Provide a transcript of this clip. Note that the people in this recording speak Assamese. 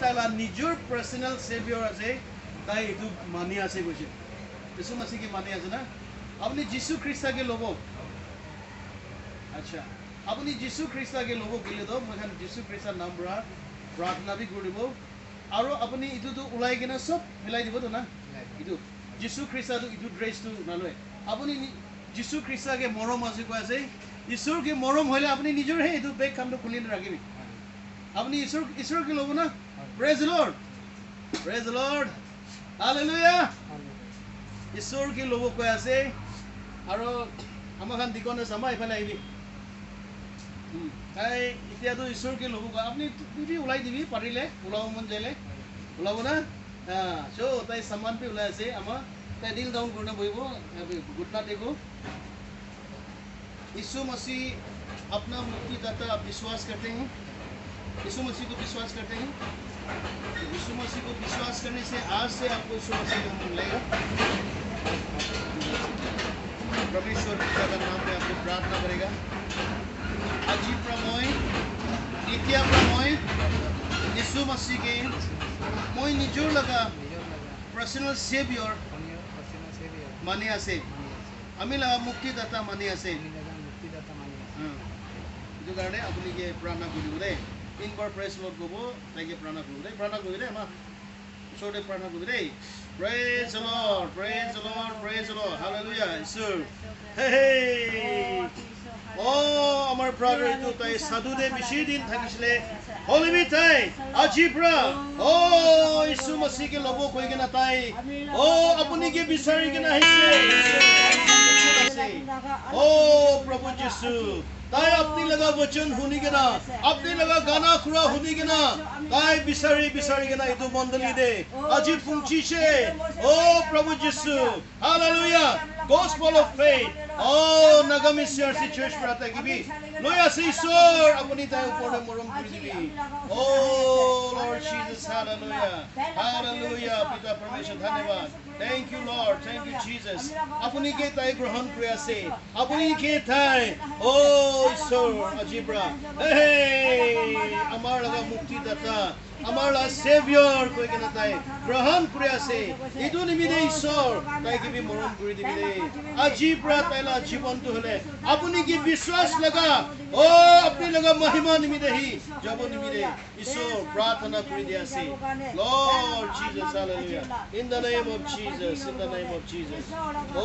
তালা নিজৰ পাৰ্সোনাল সেভিয়ৰ আছে তাই এটো মানি আছে কৈছে যিশু মसीह কি মানি আছে না আপনি যিশু খ্রিস্টকে লব আচ্ছা আপনি যিশু খ্রিস্টকে লব গিলে তো মখান যিশু খ্ৰিস্টৰ নাম পৰা প্ৰাৰ্থনা বি কৰিব আৰু আপুনি ইটো উলাই কিনা সব মিলাই দিব তো না ইটো যিশু খ্রিস্টটো ইটো ড্ৰেছটো নালয় আপুনি যিশু খ্ৰিস্টকে মৰম আছে কৈ আছে ঈশ্বৰকে মৰম হলে আপুনি নিজৰ হে ইটো বেগ কামটো খুলি ৰাখিবি আপনি ঈশ্বৰ কি লব না প্ৰেজ দ্য লৰ্ড হালেলুয়া ঈশ্বৰ কি লব কৈ আছে আৰু আমাখান দিকনে সামা ইফালে আহিবি তাই এতিয়াতো ঈশ্বৰ কি লব কৈ আপনি দিবি উলাই দিবি পাৰিলে উলাব মন যাইলে উলাব না সো তাই সামান পে উলাই আছে আমা তাই দিল ডাউন করনা বইবো ঘुटना टेको यीशु मसीह अपना मुक्तिदाता आप विश्वास करते हैं यीशु मसीह को विश्वास करते हैं यीशु मसीह को विश्वास करने से आज से आपको यीशु मसीह का मिलेगा परमेश्वर पिता का नाम में आपको प्रार्थना करेगा আজি प्रमोय नित्य प्रमोय यीशु मसीह के মই নিজৰ লগা पर्सनल सेवियर माने আছে আমি লগা মুক্তিদাতা माने আছে जो कारण अपनी के प्रार्थना करिब दे तीन बार प्रेज लॉर्ड गबो ताके प्रार्थना करिब दे हम छोटे प्रार्थना करिब दे praise the Lord hallelujah sir हे ओ আমার ব্রাদার তো তাই সাধু দে বেশি দিন থাকিছিলে হলিবি তাই আজিব্রা ও यीशु मसीह के लोगों कोई के ना ताई ओ अपनी के बिसारी के ना हिसे ओ प्रभु यीशु ताई अपनी लगा वचन होनी के ना अपनी लगा गाना खुरा होनी के ना ताई बिसारी के ना इतो मंडली दे আজি पुंची से ओ प्रभु यीशु hallelujah gospel of faith oh nagami CRC church prata gibi loya se isor apuni tayo upor morom kuri dibi oh Lord Jesus hallelujah pita permission dhanyawad thank you Lord thank you Jesus apuni ke tayo grohan kuri ase apuni ke tayo oh isor ajibra hey amar laga mukti data আমার লা সেভিয়র কই কেনা তাই গ্রহণ করে আছে ইদু নিমিদে ঈশ্বর তাই কি মরণ করে দিবি রে আজি প্রা তাইলা জীবন তো হলে আপনি কি বিশ্বাস লাগা ও আপনি লাগা মহিমা নিমিদে হি জব নিমিদে ঈশ্বর প্রার্থনা করে দিয়াছে Lord Jesus hallelujah in the name of Jesus O